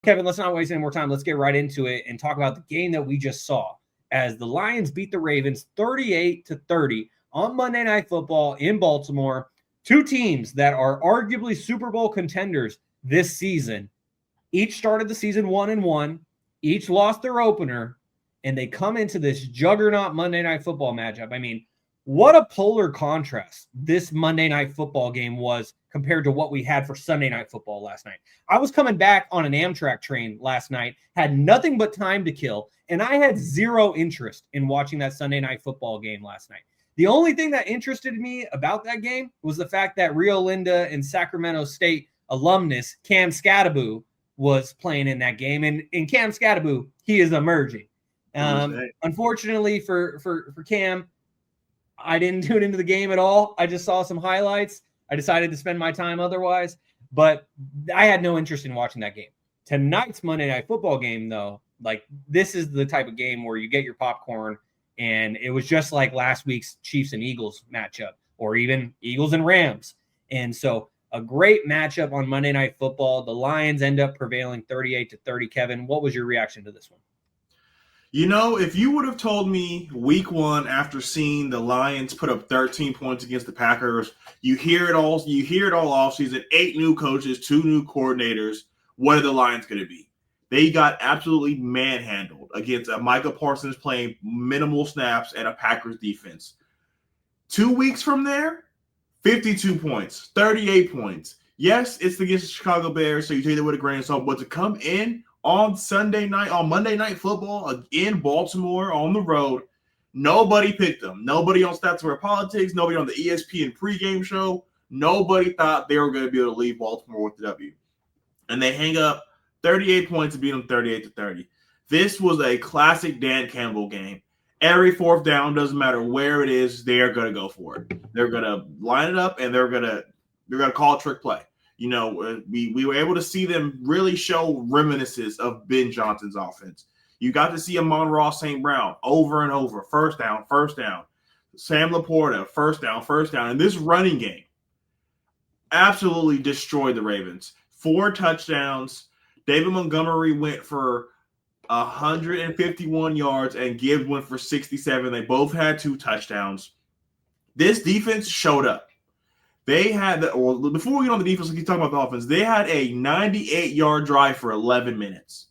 Kevin, let's not waste any more time. Let's get right into it and talk about the game that we just saw as the Lions beat the Ravens 38-30 on Monday Night Football in Baltimore. Two teams that are arguably Super Bowl contenders this season. Each started the season 1-1, each lost their opener, and they come into this juggernaut Monday Night Football matchup. I mean, what a polar contrast this Monday Night Football game was compared to what we had for Sunday Night Football last night. I was coming back on an Amtrak train last night, had nothing but time to kill, and I had zero interest in watching that Sunday Night Football game last night. The only thing that interested me about that game was the fact that Rio Linda and Sacramento State alumnus Cam Skattebo was playing in that game. And in Cam Skattebo, he is emerging. Unfortunately for Cam, I didn't tune into the game at all. I just saw some highlights. I decided to spend my time otherwise, but I had no interest in watching that game. Tonight's Monday Night Football game, though, like this is the type of game where you get your popcorn, and it was just like last week's Chiefs and Eagles matchup, or even Eagles and Rams. And so a great matchup on Monday Night Football. The Lions end up prevailing 38-30. Kevin, what was your reaction to this one? You know, if you would have told me week one after seeing the Lions put up 13 points against the Packers, you hear it all offseason, 8 new coaches, 2 new coordinators, what are the Lions going to be? They got absolutely manhandled against a Micah Parsons playing minimal snaps and a Packers defense. 2 weeks from there, 52 points, 38 points. Yes, it's against the Chicago Bears, so you take that with a grain of salt, but to come in on Monday Night Football in Baltimore on the road, nobody picked them. Nobody on Stats Where Politics, nobody on the ESPN pregame show, nobody thought they were going to be able to leave Baltimore with the W. And they hang up 38 points to beat them 38-30. This was a classic Dan Campbell game. Every fourth down, doesn't matter where it is, they're going to go for it. They're going to line it up, and they're going to call a trick play. You know, we were able to see them really show reminiscences of Ben Johnson's offense. You got to see Amon-Ra St. Brown over and over, first down. Sam Laporta, first down. And this running game absolutely destroyed the Ravens. 4 touchdowns. David Montgomery went for 151 yards, and Gibbs went for 67. They both had 2 touchdowns. This defense showed up. They had before we get on the defense, let's keep talking about the offense. They had a 98-yard drive for 11 minutes.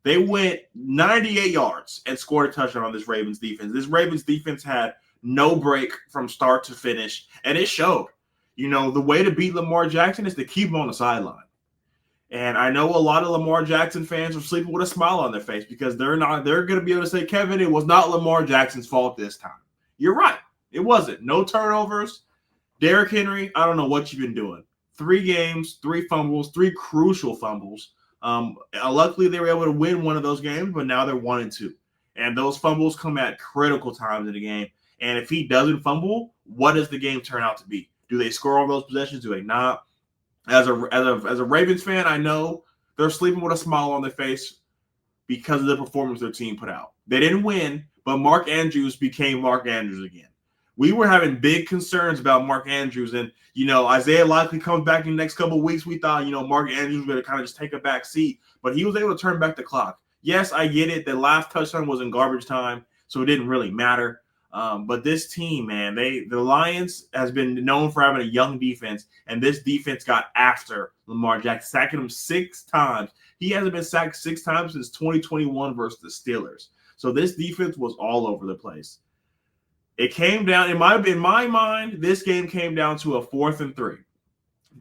They went 98 yards and scored a touchdown on this Ravens defense. This Ravens defense had no break from start to finish, and it showed. You know, the way to beat Lamar Jackson is to keep him on the sideline. And I know a lot of Lamar Jackson fans are sleeping with a smile on their face because they're going to be able to say, Kevin, it was not Lamar Jackson's fault this time. You're right. It wasn't. No turnovers. Derrick Henry, I don't know what you've been doing. 3 games, 3 fumbles, 3 crucial fumbles. Luckily, they were able to win one of those games, but now they're 1-2. And those fumbles come at critical times in the game. And if he doesn't fumble, what does the game turn out to be? Do they score on those possessions? Do they not? As a Ravens fan, I know they're sleeping with a smile on their face because of the performance their team put out. They didn't win, but Mark Andrews became Mark Andrews again. We were having big concerns about Mark Andrews, and, you know, Isaiah likely comes back in the next couple of weeks. We thought, you know, Mark Andrews was going to kind of just take a back seat, but he was able to turn back the clock. Yes, I get it. The last touchdown was in garbage time, so it didn't really matter. But this team, man, the Lions has been known for having a young defense, and this defense got after Lamar Jackson, sacking him 6 times. He hasn't been sacked 6 times since 2021 versus the Steelers. So this defense was all over the place. It came down, in my mind, this game came down to a 4th and 3.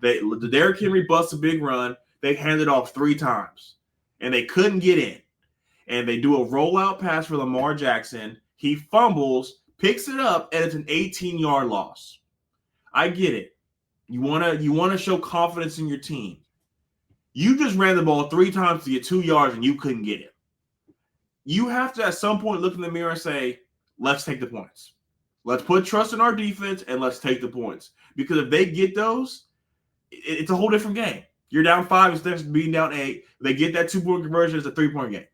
The Derrick Henry busts a big run. They handed off 3 times, and they couldn't get in. And they do a rollout pass for Lamar Jackson. He fumbles, picks it up, and it's an 18-yard loss. I get it. You want to show confidence in your team. You just ran the ball 3 times to get 2 yards, and you couldn't get it. You have to, at some point, look in the mirror and say, let's take the points. Let's put trust in our defense, and let's take the points. Because if they get those, it's a whole different game. You're down 5 instead of being down 8. They get that 2-point conversion, it's a 3-point game.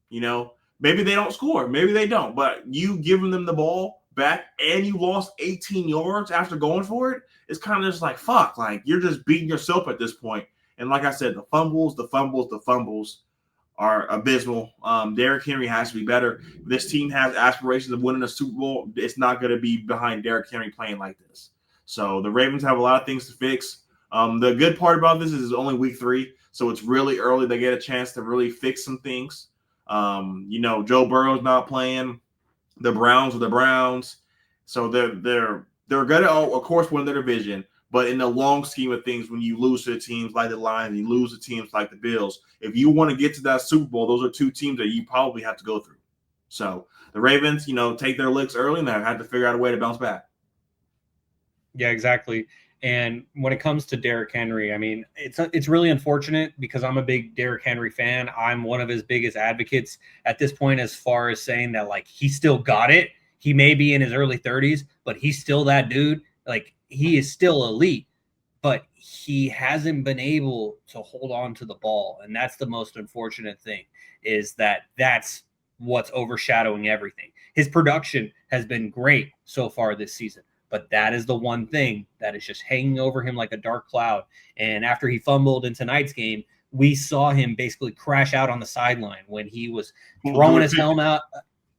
You know, maybe they don't score. Maybe they don't. But you giving them the ball back and you lost 18 yards after going for it, it's kind of just like, fuck. Like, you're just beating yourself at this point. And like I said, the fumbles are abysmal. Derrick Henry has to be better. If this team has aspirations of winning a Super Bowl, it's not going to be behind Derrick Henry playing like this. So the Ravens have a lot of things to fix. The good part about this is it's only week 3, so it's really early. They get a chance to really fix some things. Joe Burrow's not playing. The Browns are the Browns, so they're going to, of course, win their division. But in the long scheme of things, when you lose to teams like the Lions, you lose to teams like the Bills, if you want to get to that Super Bowl, those are 2 teams that you probably have to go through. So the Ravens, take their licks early and they have to figure out a way to bounce back. Yeah, exactly. And when it comes to Derrick Henry, I mean, it's really unfortunate because I'm a big Derrick Henry fan. I'm one of his biggest advocates at this point as far as saying that, like, he still got it. He may be in his early 30s, but he's still that dude. Like, he is still elite, but he hasn't been able to hold on to the ball. And that's the most unfortunate thing, is that that's what's overshadowing everything. His production has been great so far this season, but that is the one thing that is just hanging over him like a dark cloud. And after he fumbled in tonight's game, we saw him basically crash out on the sideline when he was throwing his helmet out.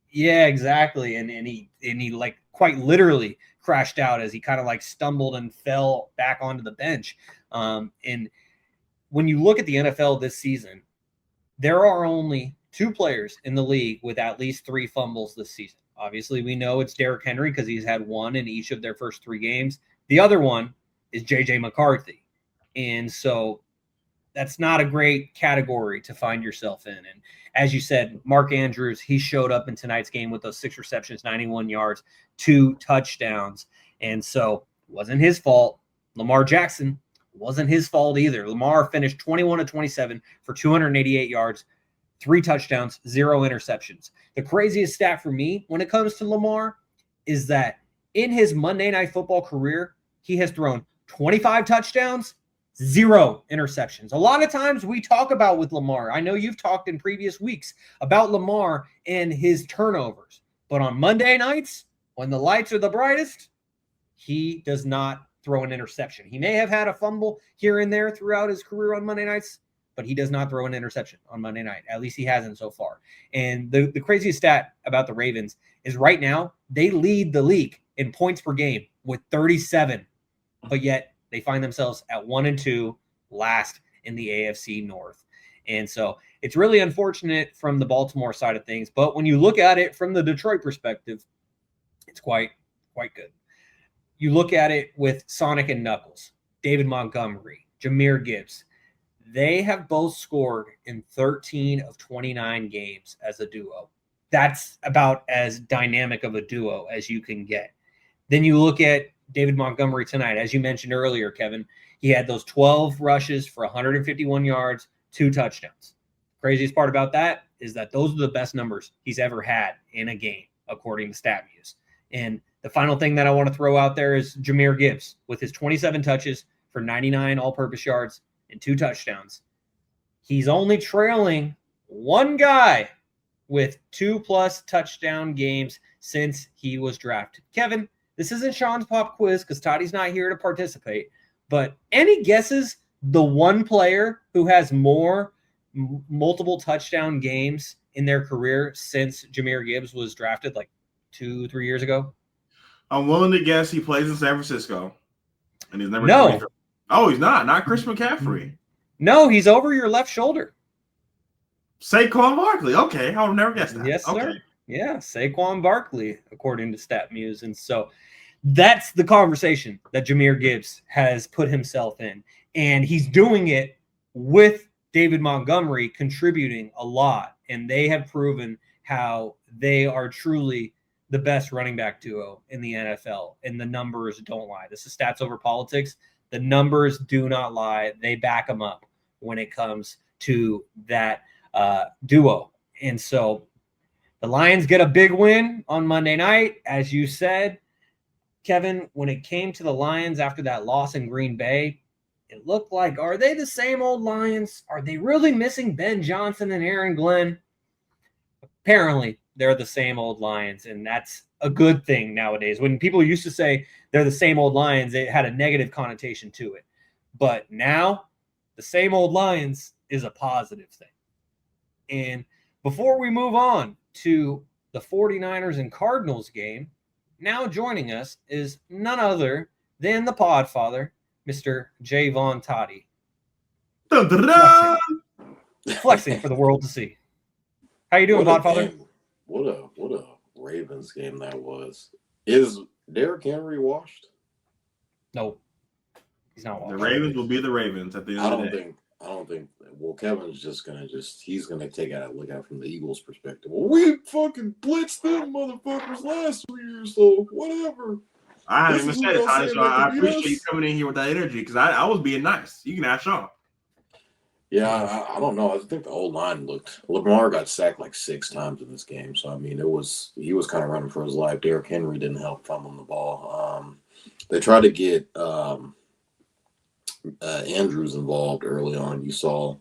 Yeah, exactly. And he like quite literally crashed out as he kind of like stumbled and fell back onto the bench. And when you look at the NFL this season, there are only 2 players in the league with at least 3 fumbles this season. Obviously, we know it's Derrick Henry because he's had 1 in each of their first 3 games. The other one is J.J. McCarthy. And so that's not a great category to find yourself in. And as you said, Mark Andrews, he showed up in tonight's game with those 6 receptions, 91 yards, 2 touchdowns. And so it wasn't his fault. Lamar Jackson wasn't his fault either. Lamar finished 21-27 for 288 yards, 3 touchdowns, 0 interceptions. The craziest stat for me when it comes to Lamar is that in his Monday Night Football career, he has thrown 25 touchdowns, 0 interceptions. A lot of times we talk about with Lamar, I know you've talked in previous weeks about Lamar and his turnovers, but on Monday nights, when the lights are the brightest, he does not throw an interception. He may have had a fumble here and there throughout his career on Monday nights, but he does not throw an interception on Monday night. At least he hasn't so far. And the craziest stat about the Ravens is right now they lead the league in points per game with 37, but yet they find themselves at 1-2, last in the AFC North. And so it's really unfortunate from the Baltimore side of things. But when you look at it from the Detroit perspective, it's quite good. You look at it with Sonic and Knuckles, David Montgomery, Jahmyr Gibbs. They have both scored in 13 of 29 games as a duo. That's about as dynamic of a duo as you can get. Then you look at David Montgomery tonight. As you mentioned earlier, Kevin, he had those 12 rushes for 151 yards, 2 touchdowns. Craziest part about that is that those are the best numbers he's ever had in a game, according to StatMuse. And the final thing that I want to throw out there is Jahmyr Gibbs with his 27 touches for 99 all-purpose yards and 2 touchdowns. He's only trailing one guy with 2+ touchdown games since he was drafted. Kevin, this isn't Shaun's pop quiz because Toddy's not here to participate, but any guesses the one player who has more multiple touchdown games in their career since Jahmyr Gibbs was drafted like 2-3 years ago? I'm willing to guess he plays in San Francisco. And he's never. No. Oh, he's not. Not Chris McCaffrey. No, he's over your left shoulder. Saquon Barkley. Okay, I would never guess that. Yes, okay. sir. Yeah, Saquon Barkley, according to StatMuse. And so that's the conversation that Jahmyr Gibbs has put himself in. And he's doing it with David Montgomery contributing a lot. And they have proven how they are truly the best running back duo in the NFL. And the numbers don't lie. This is Stats Over Politics. The numbers do not lie. They back them up when it comes to that duo. And so the Lions get a big win on Monday night. As you said, Kevin, when it came to the Lions after that loss in Green Bay, it looked like, are they the same old Lions? Are they really missing Ben Johnson and Aaron Glenn? Apparently, they're the same old Lions, and that's a good thing nowadays. When people used to say they're the same old Lions, it had a negative connotation to it. But now the same old Lions is a positive thing. And before we move on to the 49ers and Cardinals game, now joining us is none other than the Podfather, Mr. Jaevon Toddy. Flexing for the world to see. How you doing, Podfather? What a Ravens game that was. Is Derrick Henry washed? No, he's not washed. The Ravens will be the Ravens at the end of the day. I don't think. Well, Kevin's he's gonna take a look at it from the Eagles' perspective. Well, we fucking blitzed them motherfuckers last year, so whatever. I haven't even said it, Tony, so I appreciate you coming in here with that energy because I was being nice. You can ask Shaun. Yeah, I don't know. I think the old line Lamar got sacked like 6 times in this game. So, I mean, he was kind of running for his life. Derrick Henry didn't help fumbling the ball. They tried to get Andrews involved early on. You saw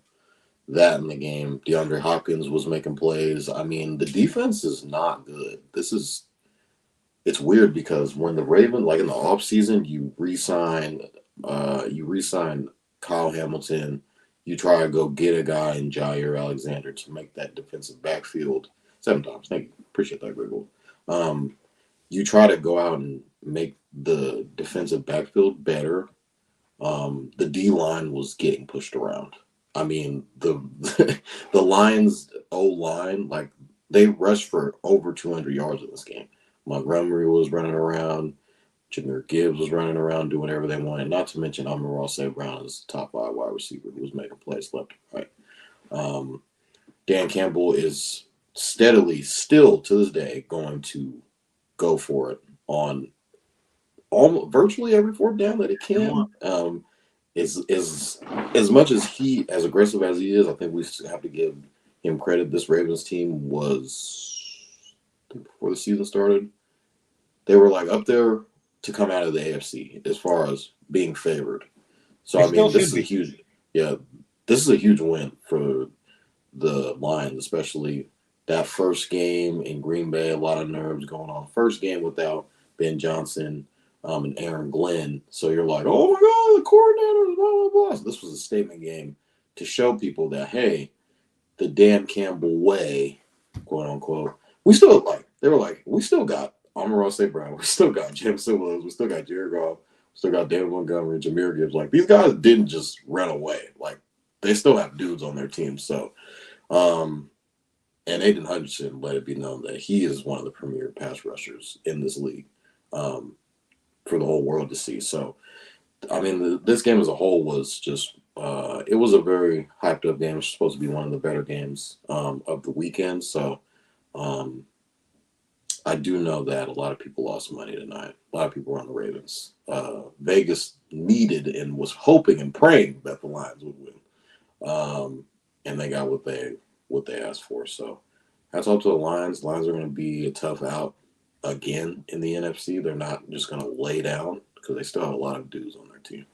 that in the game. DeAndre Hopkins was making plays. I mean, the defense is not good. It's weird because when the Ravens, like in the offseason, you re-sign Kyle Hamilton. You try to go get a guy in Jair Alexander to make that defensive backfield 7 times. Thank you. Appreciate that, Griggle. You try to go out and make the defensive backfield better. The D-line was getting pushed around. I mean, the Lions' O-line, like, they rushed for over 200 yards in this game. Montgomery was running around. Jameer Gibbs was running around doing whatever they wanted. Not to mention Amon-Ra St. Brown is the top 5 wide receiver who was making plays left and right. Dan Campbell is steadily, still to this day, going to go for it on virtually every 4th down that he can. As much as aggressive as he is, I think we have to give him credit. This Ravens team was, I think before the season started, they were like up there to come out of the AFC as far as being favored. So I mean, this is a huge win for the Lions, especially that first game in Green Bay. A lot of nerves going on. First game without Ben Johnson and Aaron Glenn. So you're like, oh my God, the coordinators, blah, blah, blah. So this was a statement game to show people that, hey, the Dan Campbell way, quote unquote, we still got Amon-Ra St. Brown, we still got James Williams, we still got Jared Goff, we still got David Montgomery, Jameer Gibbs. Like, these guys didn't just run away. Like, they still have dudes on their team. So, and Aiden Hutchinson let it be known that he is one of the premier pass rushers in this league for the whole world to see. So, I mean, this game as a whole was just it was a very hyped up game. It's supposed to be one of the better games of the weekend. So, I do know that a lot of people lost money tonight. A lot of people were on the Ravens. Vegas needed and was hoping and praying that the Lions would win. And they got what they asked for. So hats off to the Lions. Lions are going to be a tough out again in the NFC. They're not just going to lay down because they still have a lot of dudes on their team.